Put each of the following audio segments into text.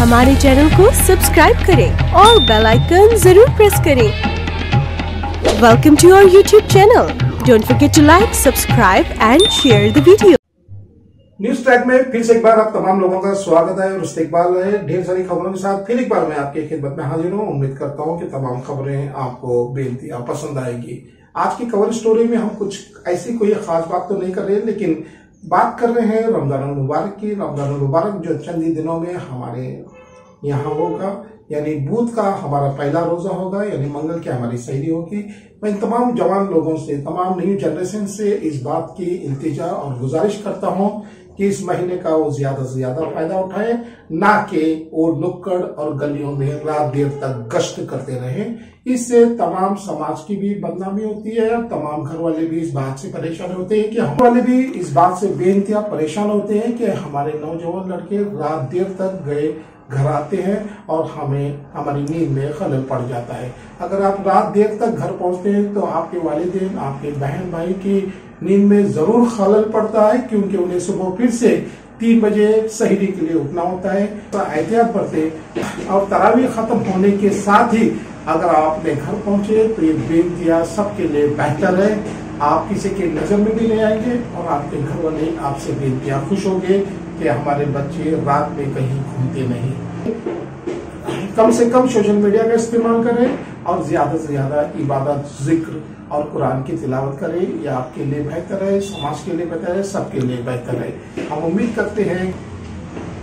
हमारे चैनल को सब्सक्राइब करें और बेल आइकन जरूर प्रेस करें। Welcome to our YouTube channel. Don't forget to like, subscribe and share the video. News track में फिर से एक बार आप तमाम लोगों का स्वागत है और इस्तकबाल है। ढेर सारी खबरों के साथ फिर एक बार मैं आपकी खिदमत में हाजिर हूँ। उम्मीद करता हूँ कि तमाम खबरें आपको बेनतिहा पसंद आएगी। आज की कवर स्टोरी में हम कुछ ऐसी कोई खास बात तो नहीं कर रहे, लेकिन बात कर रहे हैं रमजान मुबारक की। रमजान मुबारक जो चंद ही दिनों में हमारे यहाँ होगा, यानी बुध का हमारा पहला रोजा होगा, यानी मंगल की हमारी सहरी होगी। मैं तमाम जवान लोगों से, तमाम न्यू जनरेशन से इस बात की इल्तिजा और गुजारिश करता हूँ कि इस महीने का वो ज्यादा से ज्यादा फायदा उठाए, ना कि वो नुक्कड़ और गलियों में रात देर तक गश्त करते रहे। इससे तमाम समाज की भी बदनामी होती है और तमाम घर वाले भी इस बात से परेशान होते हैं कि हम वाले भी इस बात से बेइंतहा परेशान होते हैं कि हमारे नौजवान लड़के रात देर तक गए घर आते हैं और हमें हमारी नींद में खलल पड़ जाता है। अगर आप रात देर तक घर पहुंचते हैं तो आपके वालिदैन, आपके बहन भाई की नींद में जरूर खलल पड़ता है, क्योंकि उन्हें सुबह फिर से 3 बजे सहरी के लिए उठना होता है। तो एहतियात बरतें और तरावी खत्म होने के साथ ही अगर आप अपने घर पहुंचे तो ये बेनतिहा सबके लिए बेहतर है। आप किसी के नजर में भी नहीं आएंगे और आपके घर वाले आपसे बेनतिहा खुश होंगे कि हमारे बच्चे रात में कहीं घूमते नहीं। कम से कम सोशल मीडिया का इस्तेमाल करें और ज्यादा से ज्यादा इबादत, जिक्र और कुरान की तिलावत करें। ये आपके लिए बेहतर है, समाज के लिए बेहतर है, सबके लिए बेहतर है। हम उम्मीद करते हैं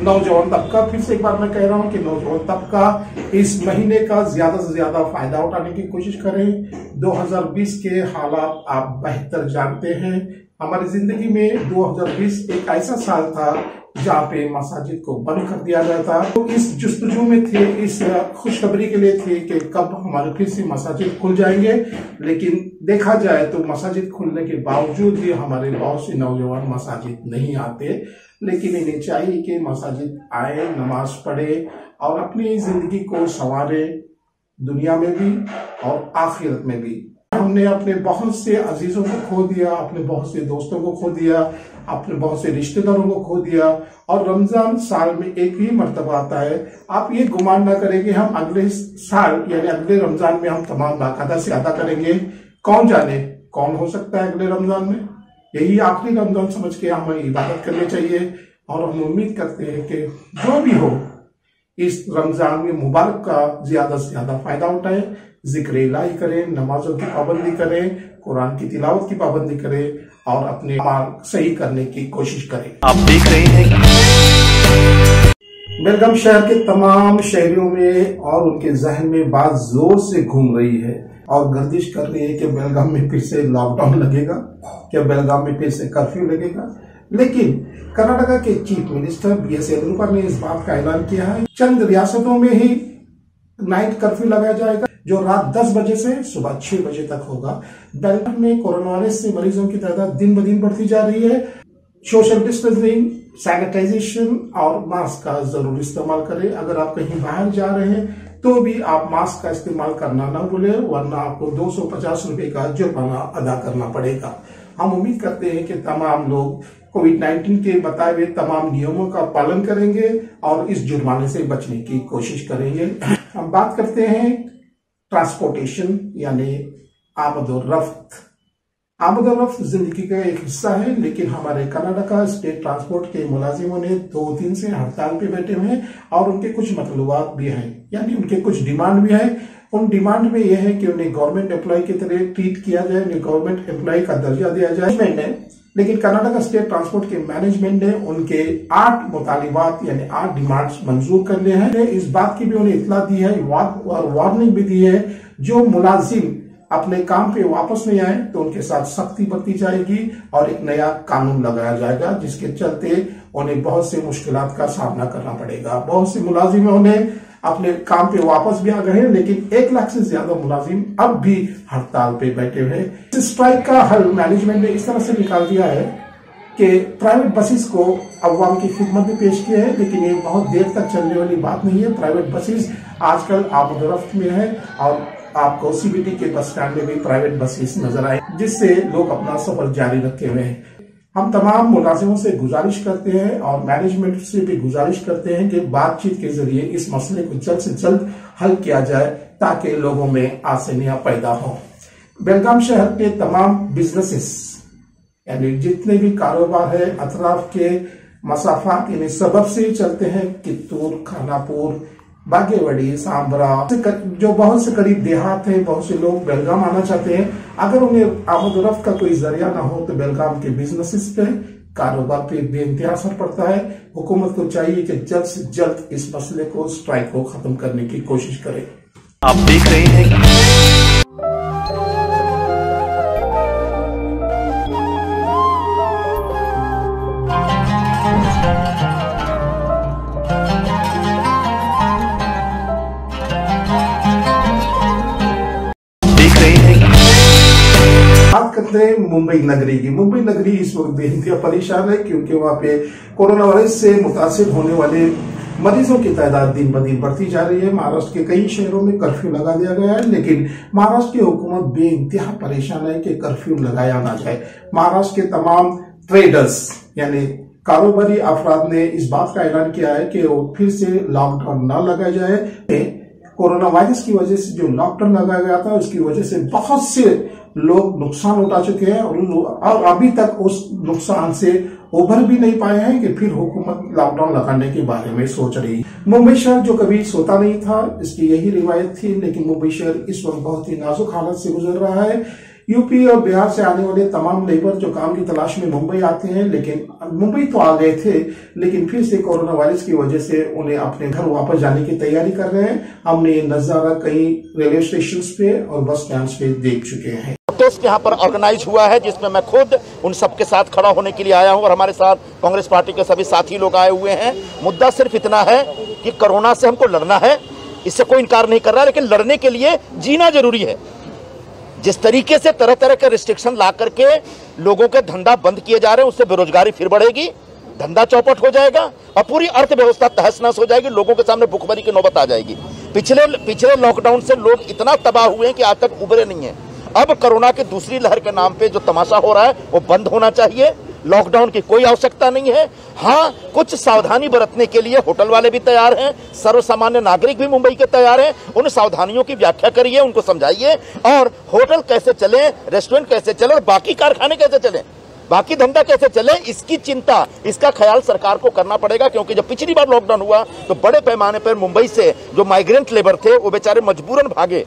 नौजवान तबका, फिर से एक बार मैं कह रहा हूं कि नौजवान तबका इस महीने का ज्यादा से ज्यादा फायदा उठाने की कोशिश करें। 2020 के हालात आप बेहतर जानते हैं। हमारी जिंदगी में 2020 एक ऐसा साल था जहाँ पे मसाजिद को बंद कर दिया गया था। तो इस जुस्तजू में थे, इस खुशखबरी के लिए थे कि कब हमारे फिर से मसाजिद खुल जाएंगे। लेकिन देखा जाए तो मसाजिद खुलने के बावजूद भी हमारे बहुत से नौजवान मसाजिद नहीं आते। लेकिन इन्हें चाहिए कि मसाजिद आए, नमाज पढ़े और अपनी जिंदगी को संवारे, दुनिया में भी और आखिरत में भी। हमने अपने बहुत से अजीजों को खो दिया, अपने बहुत से दोस्तों को खो दिया, अपने बहुत से रिश्तेदारों को खो दिया। और रमजान साल में एक ही मर्तबा आता है। आप ये गुमान ना करें कि हम अगले साल यानी अगले रमजान में हम तमाम बाकायदा से अदा करेंगे। कौन जाने कौन हो सकता है अगले रमजान में। यही आखिरी रमजान समझ के हमें इबादत करनी चाहिए और हम उम्मीद करते हैं कि जो भी हो इस रमजान में मुबारक का ज्यादा से ज्यादा फायदा उठाए। जिक्र इलाही करें, नमाजों की पाबंदी करें, कुरान की तिलावत की पाबंदी करें और अपने अमाल सही करने की कोशिश करें। आप देख रहे हैं बेलगाम शहर के तमाम शहरियों में और उनके जहन में बात जोर से घूम रही है और गर्दिश कर रही है कि बेलगाम में फिर से लॉकडाउन लगेगा, क्या बेलगाम में फिर से कर्फ्यू लगेगा। लेकिन कर्नाटका के चीफ मिनिस्टर BS येदियुरप्पा ने इस बात का ऐलान किया है चंद रियासतों में ही नाइट कर्फ्यू लगाया जाएगा, जो रात 10 बजे से सुबह 6 बजे तक होगा। बेलगाम में कोरोना वायरस से मरीजों की तादाद दिन ब दिन बढ़ती जा रही है। सोशल डिस्टेंसिंग, सैनिटाइजेशन और मास्क का जरूर इस्तेमाल करें। अगर आप कहीं बाहर जा रहे हैं तो भी आप मास्क का इस्तेमाल करना ना भूलें, वरना आपको 250 रुपए का जुर्माना अदा करना पड़ेगा। हम उम्मीद करते हैं कि तमाम लोग कोविड-19 के बताए हुए तमाम नियमों का पालन करेंगे और इस जुर्माने से बचने की कोशिश करेंगे। हम बात करते हैं ट्रांसपोर्टेशन यानी आमद और रफ्त। आमद और रफ्त जिंदगी का एक हिस्सा है, लेकिन हमारे कर्नाटका स्टेट ट्रांसपोर्ट के मुलाजिमों ने 2 दिन से हड़ताल पे बैठे हुए हैं और उनके कुछ मतलबात भी हैं, यानी उनके कुछ डिमांड भी है। उन डिमांड में यह है कि उन्हें गवर्नमेंट एम्प्लॉय की तरह ट्रीट किया जाए, उन्हें गवर्नमेंट एम्प्लॉय का दर्जा दिया जाए। लेकिन कर्नाटका स्टेट ट्रांसपोर्ट के मैनेजमेंट ने उनके 8 मुतालिबात यानी 8 डिमांड्स मंजूर कर लिए हैं। इस बात की भी उन्हें इत्तला दी है और वार्निंग भी दी है, जो मुलाजिम अपने काम पे वापस नहीं आए तो उनके साथ सख्ती बरती जाएगी और एक नया कानून लगाया जाएगा, जिसके चलते उन्हें बहुत से मुश्किलात का सामना करना पड़ेगा। बहुत से मुलाजिमों ने अपने काम पे वापस भी आ गए हैं, लेकिन 1 लाख से ज्यादा मुलाजिम अब भी हड़ताल पे बैठे हुए हैं। इस स्ट्राइक का हल मैनेजमेंट ने इस तरह से निकाल दिया है कि प्राइवेट बसेस को अवाम की खिदमत में पेश किया है, लेकिन ये बहुत देर तक चलने वाली बात नहीं है। प्राइवेट बसेस आजकल आमद-ओ-रफ्त में है और आपको CBT के बस स्टैंड में भी प्राइवेट बसेस नजर आए, जिससे लोग अपना सफर जारी रखे हुए हैं। हम तमाम मुलाजिमों से गुजारिश करते हैं और मैनेजमेंट से भी गुजारिश करते हैं कि बातचीत के जरिए इस मसले को जल्द से जल्द हल किया जाए ताकि लोगों में आसानियां पैदा हो। बेलगाम शहर के तमाम बिजनेसेस यानी जितने भी कारोबार है अतराफ के मसाफात इन्हें सबब से चलते हैं। कित्तूर, खानापुर, बागेवाड़ी, सांबरा, जो बहुत से करीब देहात है, बहुत से लोग बेलगाम आना चाहते हैं। अगर उन्हें आमदोरफ्त का कोई जरिया ना हो तो बेलगाम के बिजनेसेस पे, कारोबार पे बेइंतहा असर पड़ता है। हुकूमत को चाहिए कि जल्द से जल्द इस मसले को, स्ट्राइक को खत्म करने की कोशिश करे। आप देख रहे हैं बात करते हैं मुंबई नगरी की। मुंबई नगरी इस वक्त बेहद परेशान है क्योंकि वहां पे कोरोना वायरस से मुतासिर होने वाले मरीजों की तादाद दिन ब दिन बढ़ती जा रही है। महाराष्ट्र के कई शहरों में कर्फ्यू लगा दिया गया है, लेकिन महाराष्ट्र की हुकूमत बेइंतहा परेशान है कि कर्फ्यू लगाया ना जाए। महाराष्ट्र के तमाम ट्रेडर्स यानी कारोबारी अफराद ने इस बात का ऐलान किया है कि वो फिर से लॉकडाउन न लगाया जाए। कोरोना वायरस की वजह से जो लॉकडाउन लगाया गया था उसकी वजह से बहुत से लोग नुकसान उठा चुके हैं और अभी तक उस नुकसान से उभर भी नहीं पाए हैं कि फिर हुकूमत लॉकडाउन लगाने के बारे में सोच रही है। मुंबई शहर जो कभी सोता नहीं था, इसकी यही रिवायत थी, लेकिन मुंबई शहर इस वक्त बहुत ही नाजुक हालत से गुजर रहा है। यूपी और बिहार से आने वाले तमाम लेबर जो काम की तलाश में मुंबई आते हैं, लेकिन मुंबई तो आ गए थे, लेकिन फिर से कोरोना वायरस की वजह से उन्हें अपने घर वापस जाने की तैयारी कर रहे हैं। हमने ये नजारा कई रेलवे स्टेशन पे और बस स्टैंड पे देख चुके हैं। प्रोटेस्ट यहाँ पर ऑर्गेनाइज हुआ है जिसमें मैं खुद उन सबके साथ खड़ा होने के लिए आया हूँ और हमारे साथ कांग्रेस पार्टी के सभी साथी लोग आए हुए हैं। मुद्दा सिर्फ इतना है कि कोरोना से हमको लड़ना है, इससे कोई इनकार नहीं कर रहा, लेकिन लड़ने के लिए जीना जरूरी है। जिस तरीके से तरह तरह के रिस्ट्रिक्शन ला करके लोगों के धंधा बंद किए जा रहे हैं, उससे बेरोजगारी फिर बढ़ेगी, धंधा चौपट हो जाएगा और पूरी अर्थव्यवस्था तहस नहस हो जाएगी, लोगों के सामने भूखमरी की नौबत आ जाएगी। पिछले लॉकडाउन से लोग इतना तबाह हुए हैं कि आज तक उभरे नहीं है। अब कोरोना की दूसरी लहर के नाम पे जो तमाशा हो रहा है वो बंद होना चाहिए। लॉकडाउन की कोई आवश्यकता नहीं है। हाँ, कुछ सावधानी बरतने के लिए होटल वाले भी तैयार हैं, सर्वसामान्य नागरिक भी मुंबई के तैयार हैं। उन सावधानियों की व्याख्या करिए, उनको समझाइए और होटल कैसे चले, रेस्टोरेंट कैसे चले और बाकी कारखाने कैसे चले, बाकी धंधा कैसे चले, इसकी चिंता, इसका ख्याल सरकार को करना पड़ेगा। क्योंकि जब पिछली बार लॉकडाउन हुआ तो बड़े पैमाने पर मुंबई से जो माइग्रेंट लेबर थे वो बेचारे मजबूरन भागे।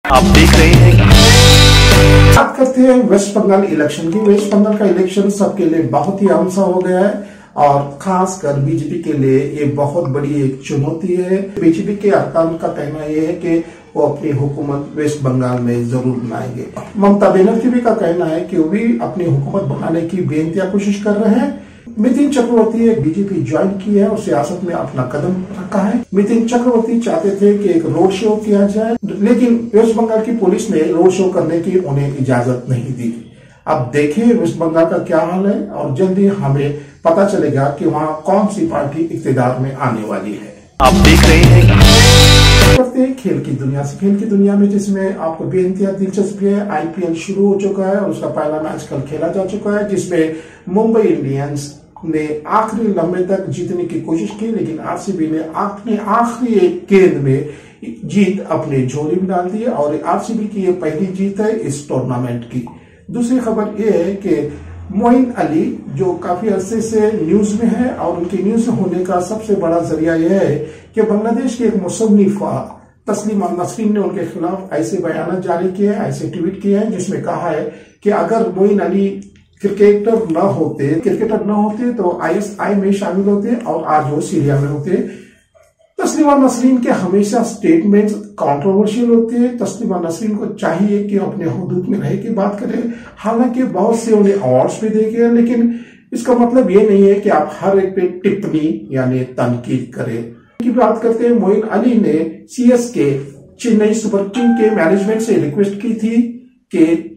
आप देख रहे हैं। बात करते हैं वेस्ट बंगाल इलेक्शन की। वेस्ट बंगाल का इलेक्शन सबके लिए बहुत ही अहम सा हो गया है और खासकर बीजेपी के लिए ये बहुत बड़ी एक चुनौती है। बीजेपी के अरकान का कहना यह है कि वो अपनी हुकूमत वेस्ट बंगाल में जरूर बनाएंगे। ममता बनर्जी भी का कहना है कि वो भी अपनी हुकूमत बनाने की बेइंतहा कोशिश कर रहे हैं। मितिन चक्रवर्ती एक बीजेपी ज्वाइन की है और सियासत में अपना कदम रखा है। मितिन चक्रवर्ती चाहते थे कि एक रोड शो किया जाए, लेकिन वेस्ट बंगाल की पुलिस ने रोड शो करने की उन्हें इजाजत नहीं दी। अब देखिए वेस्ट बंगाल का क्या हाल है और जल्दी हमें पता चलेगा कि वहाँ कौन सी पार्टी इख्तियार में आने वाली है। आप देख रहे हैं। करते हैं खेल की दुनिया से। खेल की दुनिया में जिसमें आपको बेइंतहा दिलचस्पी है, आईपीएल शुरू हो चुका है और उसका पहला मैच कल खेला जा चुका है, जिसमें मुंबई इंडियंस ने आखिरी लम्हे तक जीतने की कोशिश की, लेकिन आरसीबी ने अपने आखिरी गेंद में जीत अपने झोली में डाल दी और आरसीबी की ये पहली जीत है इस टूर्नामेंट की। दूसरी खबर यह है कि मोइन अली जो काफी अरसे से न्यूज में है और उनके न्यूज होने का सबसे बड़ा जरिया यह है कि बांग्लादेश की एक मुसन्निफा तस्लीमा नसरीन ने उनके खिलाफ ऐसे बयान जारी किए हैं, ऐसे ट्वीट किए हैं जिसमें कहा है कि अगर मोइन अली क्रिकेटर न होते तो ISI में शामिल होते और आज वो सीरिया में होते। तस्लीमा नसरीन के हमेशा स्टेटमेंट्स कंट्रोवर्शियल होते हैं। तस्लीमा नसरीन को चाहिए कि अपने हुदूद में रह के बात करें। हालांकि बहुत से उन्हें अवार्ड्स भी देखे, लेकिन इसका मतलब ये नहीं है कि आप हर एक पे टिप्पणी यानी तनकीद करें। की बात करते हैं, मोइन अली ने CSK चेन्नई सुपर किंग के मैनेजमेंट से रिक्वेस्ट की थी कि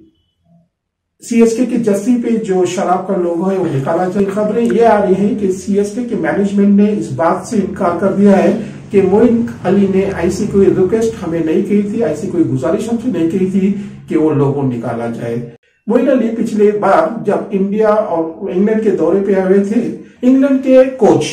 CSK के जर्सी पे जो शराब का लोगो है वो निकाला जाए। खबरें ये आ रही हैं कि CSK के मैनेजमेंट ने इस बात से इनकार कर दिया है कि मोइन अली ने ऐसी कोई रिक्वेस्ट हमें नहीं की थी, ऐसी कोई गुजारिश हमसे नहीं की थी कि वो लोगो निकाला जाए। मोइन अली पिछले बार जब इंडिया और इंग्लैंड के दौरे पे आए थे, इंग्लैंड के कोच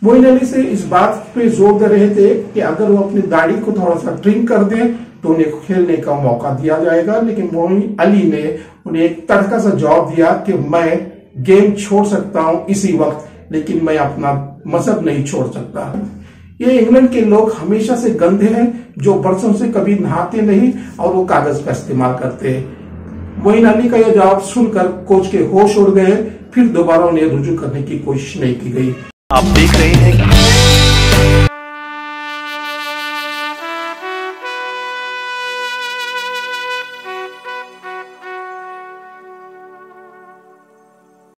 मोइन अली से इस बात पे जोर दे रहे थे कि अगर वो अपनी दाढ़ी को थोड़ा सा ट्रिम कर दें तो उन्हें खेलने का मौका दिया जाएगा। लेकिन मोइन अली ने उन्हें एक तड़का सा जवाब दिया कि मैं गेम छोड़ सकता हूं इसी वक्त, लेकिन मैं अपना मजहब नहीं छोड़ सकता। ये इंग्लैंड के लोग हमेशा से गंदे हैं, जो बरसों से कभी नहाते नहीं और वो कागज का इस्तेमाल करते हैं। मोइन अली का यह जवाब सुनकर कोच के होश उड़ गए। फिर दोबारा उन्हें रुजू करने की कोशिश नहीं की गई। आप देख रहे हैं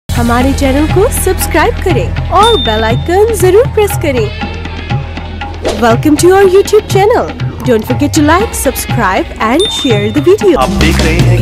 हमारे चैनल को सब्सक्राइब करें और बेल आइकन जरूर प्रेस करें। Welcome to our YouTube channel. Don't forget to like, subscribe and share the video. आप देख रहे हैं